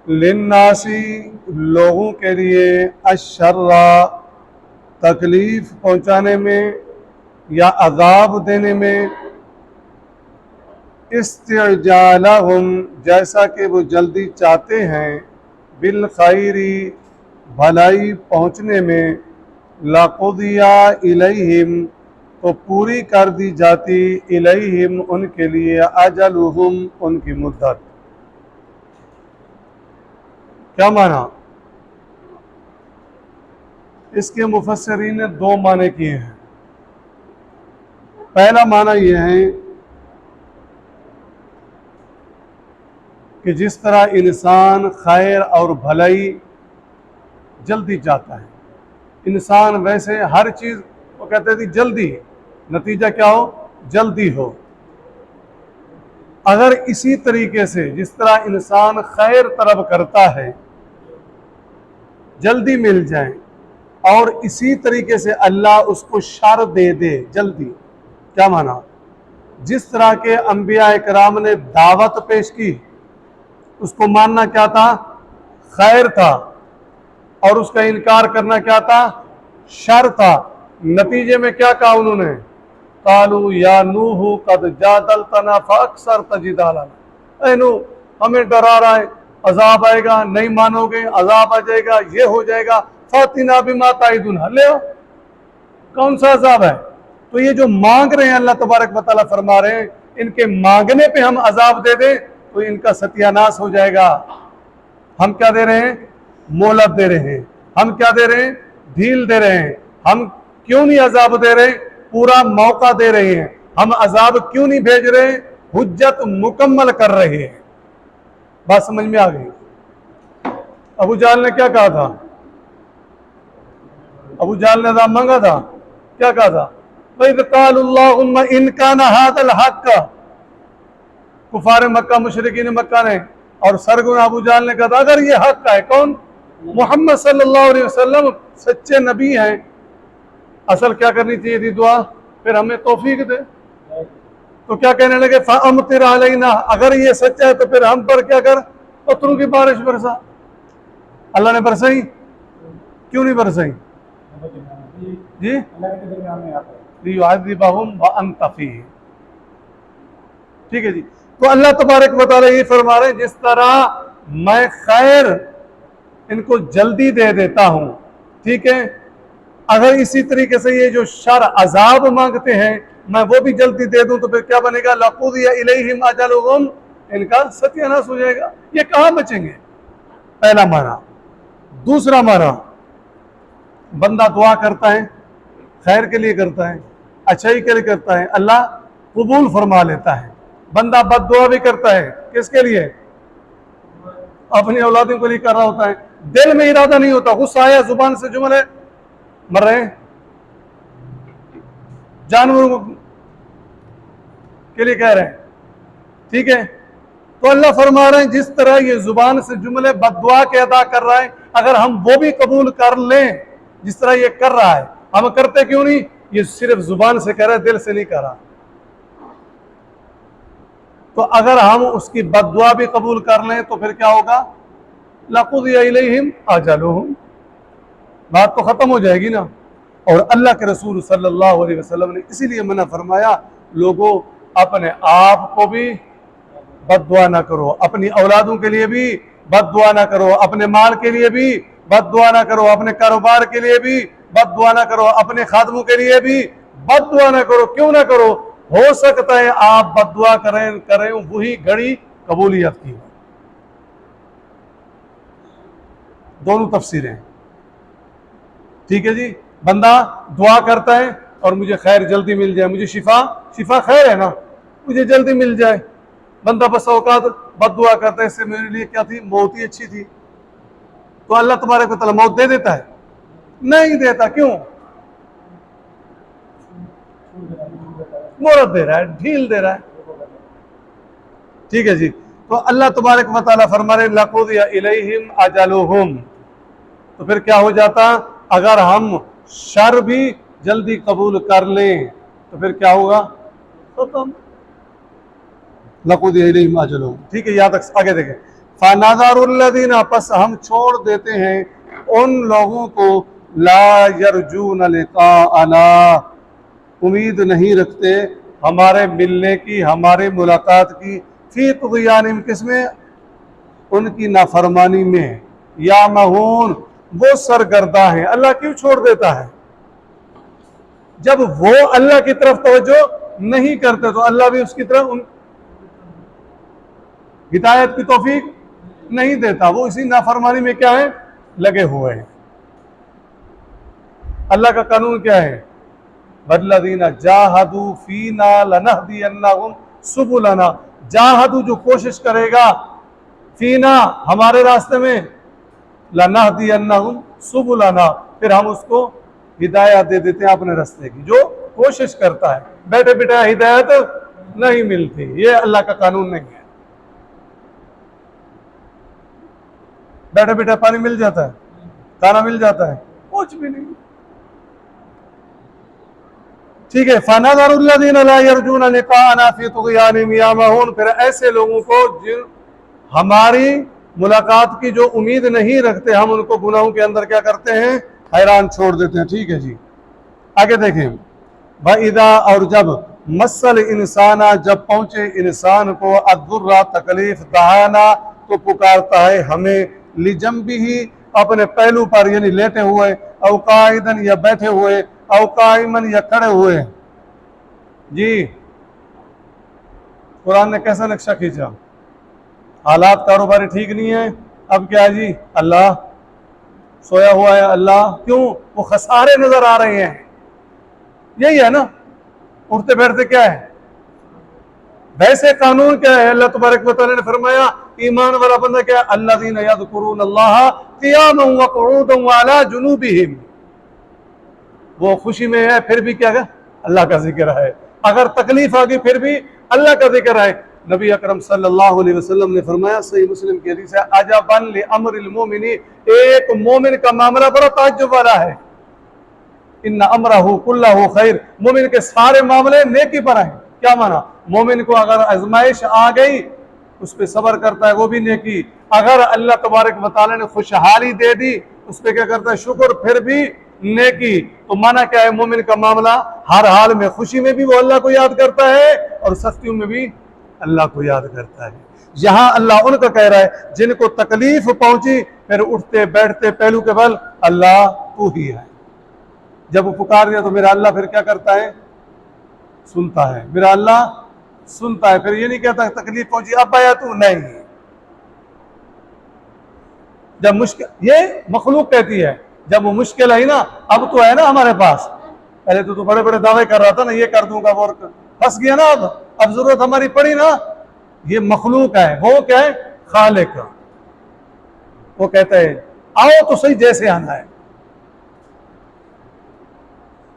للناسی لوگوں کے لیے، الشرّ تکلیف پہنچانے میں یا عذاب دینے میں، استعجالہم جیسا کہ وہ جلدی چاہتے ہیں، بالخیر بھلائی پہنچنے میں، لقضی الیہم تو پوری کر دی جاتی، الیہم ان کے لیے، اجلہم ان کی مدت۔ کیا معنی؟ اس کے مفسرین نے دو معنی کیے ہیں۔ پہلا معنی یہ ہے کہ جس طرح انسان خیر اور بھلائی جلدی چاہتا ہے، انسان ویسے ہر چیز وہ کہتے تھے جلدی، نتیجہ کیا ہو؟ جلدی ہو۔ اگر اسی طریقے سے جس طرح انسان خیر طلب کرتا ہے جلدی مل جائے، اور اسی طریقے سے اللہ اس کو شر دے دے جلدی، کیا معنی؟ جس طرح کے انبیاء کرام نے دعوت پیش کی، اس کو ماننا کیا تھا؟ خیر تھا، اور اس کا انکار کرنا کیا تھا؟ شر تھا۔ نتیجے میں کیا کہا انہوں نے؟ قالوا یا نوح قد جادلتنا فاکثرت جدالنا، اے نوح ہمیں ڈرا رہا ہے عذاب آئے گا، نہیں مانو گے عذاب آ جائے گا، یہ ہو جائے گا، فاتنا بما تعدنا، لے آؤ کون سا عذاب ہے؟ تو یہ جو مانگ رہے ہیں اللہ تبارک و تعالیٰ فرما رہے ہیں ان کے مانگنے پہ ہم عذاب دے دیں تو ان کا ستیہ ناش ہو جائے گا۔ ہم کیا دے رہے ہیں؟ مہلت دے رہے ہیں۔ ہم کیا دے رہے ہیں؟ ڈھیل دے رہے ہیں۔ ہم کیوں نہیں عذاب دے رہے؟ پورا موقع دے رہے ہیں۔ ہم عذاب کیوں نہیں بھیج رہے؟ حجت مکمل کر رہے ہیں۔ بات سمجھ میں آ گئی؟ ابو جہل نے کیا کہا تھا؟ ابو جہل نے عذاب مانگا تھا، کیا کہا تھا؟ وَإِذْ قَالُوا اللَّهُمَّ إِنْ كَانَ هَذَا الْحَقَّ، کفار مکہ مشرکین مکہ نے اور سرگن ابو جہل نے کہا تھا اگر یہ حق ہے، کون؟ محمد صلی اللہ علیہ وسلم سچے نبی ہیں، اصل کیا کرنی چاہیے تھی؟ دعا، پھر ہمیں توفیق دے۔ تو کیا کہنے لگے؟ فَأَمْطِرْ عَلَيْنَا، اگر یہ سچا ہے تو پھر ہم پر کیا کر؟ قطروں کی بارش برسا۔ اللہ نے برسائی؟ کیوں نہیں برسائی؟ جی لِيُعَذِّبَهُمْ وَأَنْتَ فِيهِمْ۔ ٹھیک ہے جی۔ تو اللہ تبارک و تعالیٰ یہ فرما رہے ہیں جس طرح میں خیر ان کو جلدی دے دیتا ہوں، ٹھیک ہے، اگر اسی طریقے سے یہ جو شر عذاب مانگتے ہیں میں وہ بھی جلدی دے دوں تو پھر کیا بنے گا؟ لَقُضِيَ إِلَيْهِمْ أَجَلُهُمْ، ان کا ستیہ ناش ہو جائے گا۔ یہ کہاں بچیں گے؟ پہلا معنی۔ دوسرا معنی، بندہ دعا کرتا ہے، خیر کے لیے کرتا ہے، اچھائی کے لیے کرتا ہے، اللہ قبول فرما لیتا ہے۔ بندہ بد دعا بھی کرتا ہے، کس کے لیے؟ اپنی اولادوں کے لیے کر رہا ہوتا ہے، دل میں ارادہ نہیں ہوتا، غصہ آیا زبان سے جملے مر رہے ہیں، جانوروں کے لیے کہہ رہے ہیں، ٹھیک ہے۔ تو اللہ فرما رہے ہیں جس طرح یہ زبان سے جملے بد دعا کے ادا کر رہا ہے، اگر ہم وہ بھی قبول کر لیں جس طرح یہ کر رہا ہے، ہم کرتے کیوں نہیں؟ یہ صرف زبان سے کہہ رہا ہے، دل سے نہیں کر رہا۔ تو اگر ہم اس کی بد دعا بھی قبول کر لیں تو پھر کیا ہوگا؟ لَقُضِيَ إِلَيْهِمْ أَجَلُهُمْ، بات تو ختم ہو جائے گی نا۔ اور اللہ کے رسول صلی اللہ علیہ وسلم نے اسی لیے منع فرمایا لوگوں اپنے آپ کو بھی بد دعا نہ کرو، اپنی اولادوں کے لیے بھی بد دعا نہ کرو، اپنے مال کے لیے بھی بد دعا نہ کرو، اپنے کاروبار کے لیے بھی بد دعا نہ کرو، اپنے خادموں کے لیے بھی بد دعا نہ کرو۔ کیوں نہ کرو؟ ہو سکتا ہے آپ بد دعا کریں وہی گھڑی قبولیت کی۔ دونوں تفسیریں، ٹھیک ہے جی۔ بندہ دعا کرتا ہے اور مجھے خیر جلدی مل جائے، مجھے شفا خیر ہے نا، مجھے جلدی مل جائے۔ بندہ بس اوقات بد دعا کرتا ہے اس سے میرے لیے کیا تھی؟ موت ہی اچھی تھی۔ تو اللہ تبارک و تعالیٰ موت دے دیتا ہے؟ نہیں دیتا۔ کیوں؟ مہلت دے رہا ہے، ڈھیل دے رہا ہے، ٹھیک ہے جی۔ تو اللہ تبارک و تعالیٰ فرما رہے لَقُضِيَ إِلَيْهِمْ أَجَلُهُمْ، تو پھر کیا ہو جاتا؟ اگر ہم شر بھی جلدی قبول کر لیں تو پھر کیا ہوگا؟ ختم۔ لَقُضِيَ إِلَيْهِمْ أَجَلُهُمْ، ٹھیک ہے۔ یہاں تک آگے دیکھیں۔ فَنَذَرُ الَّذِينَ پس ہم چھوڑ دیتے ہیں ان لوگوں کو لا يرجون لقاءنا امید نہیں رکھتے ہمارے ملنے کی ہمارے ملاقات کی فی طغیانہم کس میں ان کی نافرمانی میں یعمہون وہ سرگرداں ہیں اللہ کیوں چھوڑ دیتا ہے جب وہ اللہ کی طرف توجہ نہیں کرتے تو اللہ بھی اس کی طرف ہدایت کی توفیق نہیں دیتا وہ اسی نافرمانی میں کیا ہے لگے ہوئے ہیں اللہ کا قانون کیا ہے وَالَّذِينَ جَاهَدُوا فِينَا لَنَهْدِيَنَّهُمْ سُبُلَنَا جاہدو جو کوشش کرے گا فینا ہمارے راستے میں لَنَهْدِيَنَّهُمْ سُبُلَنَا پھر ہم اس کو ہدایت دے دیتے ہیں اپنے راستے کی جو کوشش کرتا ہے بیٹھے بیٹھے ہدایت نہیں ملتی یہ اللہ کا قانون نہیں ہے بیٹھے بیٹھے پانی مل جاتا ہے کھانا مل جاتا ہے کچھ بھی نہیں ٹھیک ہے فَنَذَرُ الَّذِينَ لَا يَرْجُونَ لِقَاءَنَا فِي طُغْيَانِهِمْ يَعْمَهُونَ پھر ایسے لوگوں کو جن ہماری ملاقات کی جو امید نہیں رکھتے ہم ان کو گناہوں کے اندر کیا کرتے ہیں حیران چھوڑ دیتے ہیں ٹھیک ہے جی آگے دیکھیں وَإِذَا اور جب مَسَّ الْإِنسَانَ جب پہنچے انسان کو الضُّرَّ تکلیف دعانا تو پکارتا ہے ہمیں لِجَنبِهِ اپنے پہلو پر یعنی لیٹے ہوئے او قائدن یا بیٹھے ہوئے او قائمن یا کھڑے ہوئے جی قرآن نے کیسا نقشہ کھینچا حالات کاروباری ٹھیک نہیں ہے اب کیا ہے جی اللہ سویا ہوا ہے اللہ کیوں وہ خسارے نظر آ رہے ہیں یہی ہے نا اٹھتے بیٹھتے کیا ہے ویسے قانون کیا ہے اللہ تبارک و تعالی نے فرمایا ایمان والا بندہ کیا ہے الذین یذکرون اللہ قیاما وقعودا وعلی جنوبہم وہ خوشی میں ہے پھر بھی کیا ہے اللہ کا ذکر ہے اگر تکلیف آ گئی پھر بھی اللہ کا ذکر ہے نبی اکرم صلی اللہ علیہ وسلم نے فرمایا صحیح مسلم کی حدیث ہے عجبا لامر المومن ایک مومن کا معاملہ بڑا تعجب والا ہے ان امرہ کلہ خیر مومن کے سارے معاملے نیکی پر ہیں کیا مانا مومن کو اگر آزمائش آ گئی اس پہ صبر کرتا ہے وہ بھی نیکی اگر اللہ تبارک و تعالی نے خوشحالی دے دی اس پہ کیا کرتا ہے شکر پھر بھی نیکی تو مانا کیا ہے مومن کا معاملہ ہر حال میں خوشی میں بھی وہ اللہ کو یاد کرتا ہے اور سختیوں میں بھی اللہ کو یاد کرتا ہے یہاں اللہ ان کا کہہ رہا ہے جن کو تکلیف پہنچی پھر اٹھتے بیٹھتے پہلو کے بل اللہ تو ہی ہے جب وہ پکار دیا تو میرا اللہ پھر کیا کرتا ہے سنتا ہے میرا اللہ سنتا ہے پھر یہ نہیں کہتا تکلیف پہنچی اب آیا تو نہیں جب مشکل یہ مخلوق کہتی ہے جب وہ مشکل ہے نا اب تو ہے نا ہمارے پاس پہلے تو بڑے بڑے دعوے کر رہا تھا نا یہ کر دوں گا وہ پھنس گیا نا اب ضرورت ہماری پڑی نا یہ مخلوق ہے وہ کیا ہے خالق وہ کہتا ہے آؤ تو صحیح جیسے آنا ہے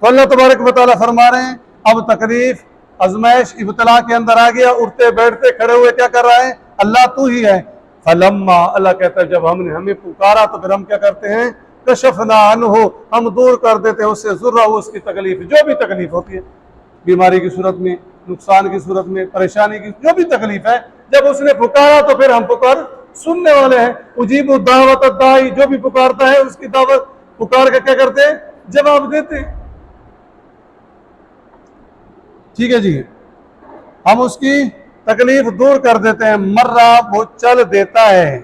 تو اللہ تبارک و تعالیٰ فرما رہے ہیں اب تکلیف ازمائش ابتلا کے اندر آ گیا اٹھتے بیٹھتے کھڑے ہوئے کیا کر رہا ہے اللہ تو ہی ہے فلما اللہ کہتا ہے جب ہم نے ہمیں پکارا تو پھر ہم کیا کرتے ہیں کشفنا عنہ ہم دور کر دیتے ہیں اس سے ضرہ اس کی تکلیف جو بھی تکلیف ہوتی ہے بیماری کی صورت میں نقصان کی صورت میں پریشانی کی جو بھی تکلیف ہے جب اس نے پکارا تو پھر ہم پکار سننے والے ہیں اجیب الدعوت الداعی جو بھی پکارتا ہے اس کی دعوت پکار کے کیا کرتے ہیں جواب دیتے ہیں ٹھیک ہے جی ہم اس کی تکلیف دور کر دیتے ہیں مرہ وہ چل دیتا ہے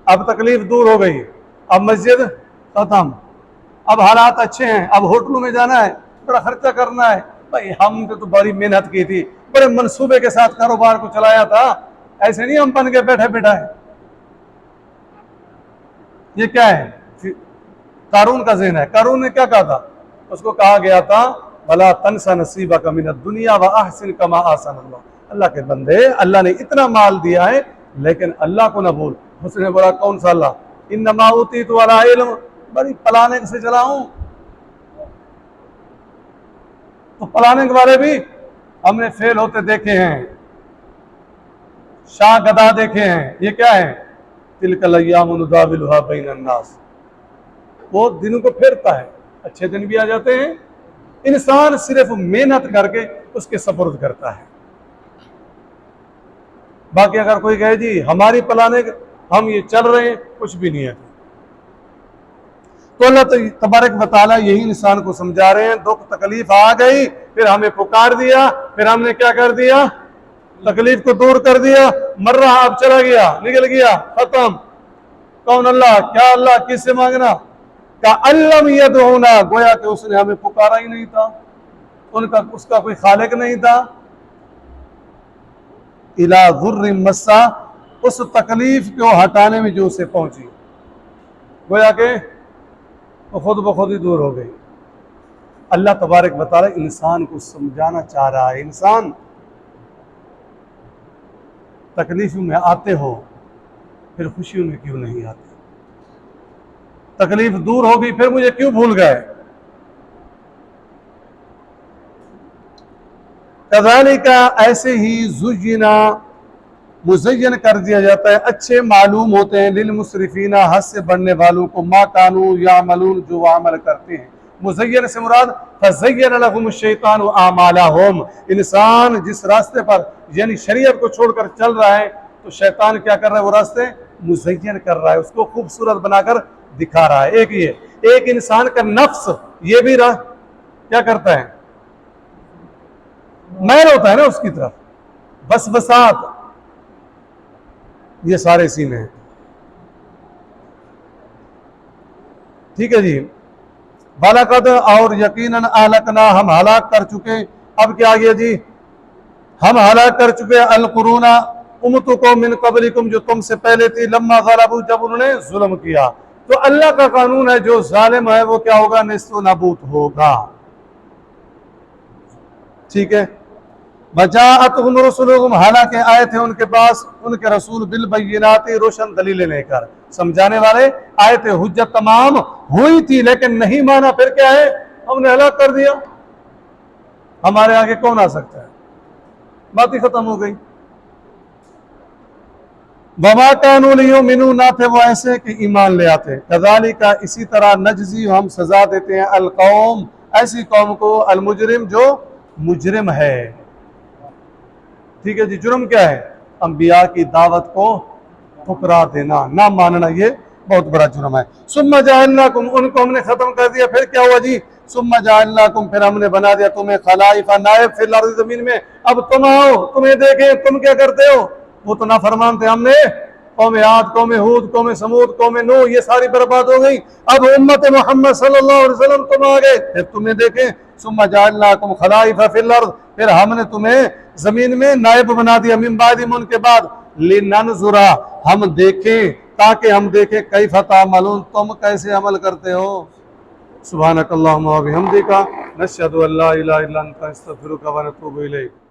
اب تکلیف دور ہو گئی اب مسجد ختم اب حالات اچھے ہیں اب ہوٹلوں میں جانا ہے بڑا خرچہ کرنا ہے بھائی ہم نے تو بڑی محنت کی تھی بڑے منصوبے کے ساتھ کاروبار کو چلایا تھا ایسے نہیں ہم بن کے بیٹھے بیٹھا ہے یہ کیا ہے قارون کا ذہن ہے قارون نے کیا کہا تھا اس کو کہا گیا تھا بلا تنسا نصیبک من الدنیا واحسن کما احسن اللہ اللہ کے بندے اللہ نے اتنا مال دیا ہے لیکن اللہ کو نہ بھول اس نے بولا کون سا اللہ انما اوتیت علی علم بڑی پلاننگ سے چلا ہوں تو پلاننگ والے بھی ہم نے فیل ہوتے دیکھے ہیں شاہ گدا دیکھے ہیں یہ کیا ہے تلک الایام نداولها بین الناس وہ دنوں کو پھرتا ہے اچھے دن بھی آ جاتے ہیں انسان صرف محنت کر کے اس کے سپرد کرتا ہے باقی اگر کوئی کہے جی ہماری پلاننگ ہم یہ چل رہے ہیں، کچھ بھی نہیں ہے۔ تو اللہ تبارک و تعالیٰ یہی انسان کو سمجھا رہے ہیں، دکھ تکلیف آ گئی، پھر ہمیں پکار دیا، پھر ہم نے کیا کر دیا؟ تکلیف کو دور کر دیا، مر رہا اب چلا گیا، نکل گیا، ختم۔ کون؟ اللہ۔ کیا اللہ؟ کس سے مانگنا؟ کَأَلَّمْ يَدْعُونَا، گویا کہ اس نے ہمیں پکارا ہی نہیں تھا، اس کا کوئی خالق نہیں تھا۔ إِلَى ضُرٍّ مَسَّا، اس تکلیف کو ہٹانے میں جو اسے پہنچی، گویا کہ وہ خود بخود ہی دور ہو گئی۔ اللہ تبارک و تعالی انسان کو سمجھانا چاہ رہا ہے، انسان تکلیفوں میں آتے ہو، پھر خوشیوں میں کیوں نہیں آتے؟ تکلیف دور ہوگی، پھر مجھے کیوں بھول گئے؟ کذالک، ایسے ہی زینا، مزین کر دیا جاتا ہے، اچھے معلوم ہوتے ہیں، للمسرفین، حد سے بڑھنے والوں کو، ما کانوا یعملون، جو وہ عمل کرتے ہیں۔ مزین سے مراد فزین لهم الشیطان اعمالهم، انسان جس راستے پر یعنی شریعت کو چھوڑ کر چل رہا ہے تو شیطان کیا کر رہا ہے؟ وہ راستے مزین کر رہا ہے، اس کو خوبصورت بنا کر دکھا رہا ہے۔ ایک انسان کا نفس یہ بھی کیا کرتا ہے؟ میل ہوتا ہے نا اس کی طرف، وسوسات، یہ سارے اسی میں ہیں۔ ٹھیک ہے جی۔ بالقد، اور یقیناً اہلکنا، ہم ہلاک کر چکے، اب کیا گیا جی؟ ہم ہلاک کر چکے القرون، امتوں کو، من قبلکم، جو تم سے پہلے تھی، لما غلبوا، جب انہوں نے ظلم کیا۔ تو اللہ کا قانون ہے، جو ظالم ہے وہ کیا ہوگا؟ نیست و نابود ہوگا۔ ٹھیک ہے۔ وجاءتهم رسلهم، حالانکہ آئے تھے ان کے پاس ان کے رسول، بالبینات، روشن دلیلیں لے کر، سمجھانے والے آئے تھے، حجت تمام ہوئی تھی، لیکن نہیں مانا، پھر کیا ہے؟ ہم نے ہلاک کر دیا۔ ہمارے آگے کون آ سکتا ہے؟ بات ہی ختم ہو گئی۔ وما كانوا ليؤمنوا، نہ تھے وہ ایسے کہ ایمان لے آتے۔ کذالک، اسی طرح، نجزی، ہم سزا دیتے ہیں، القوم، ایسی قوم کو، المجرم، جو مجرم ہے۔ ٹھیک ہے جی۔ جرم کیا ہے؟ انبیاء کی دعوت کو ٹھکرا دینا، نہ ماننا، یہ بہت بڑا جرم ہے۔ ثم جعلناکم، ان کو ہم نے ختم کر دیا، پھر کیا ہوا جی؟ ثم جعلناکم، پھر ہم نے بنا دیا تمہیں خلائف، نائب، فی الارض، زمین میں۔ اب تم آؤ، تمہیں دیکھیں تم کیا کرتے ہو۔ وہ تو نافرمان تھے، ہم نے قوم عاد، قوم ہود، قوم سمود، قوم نوح، یہ ساری برباد ہو گئی۔ اب امت محمد صلی اللہ علیہ وسلم تم آ گئے، پھر تمہیں دیکھیں۔ ثم جعلناکم خلائف فی الارض، پھر ہم نے تمہیں زمین میں نائب بنا دیا، من بعدہم، ان کے بعد، لننظر، ہم دیکھیں، تاکہ ہم دیکھیں، کیف تعملون، تم کیسے عمل کرتے ہو۔ سبحانک اللہم و بحمدک، نشہد ان لا الہ الا انت، نستغفرک و نتوب الیک۔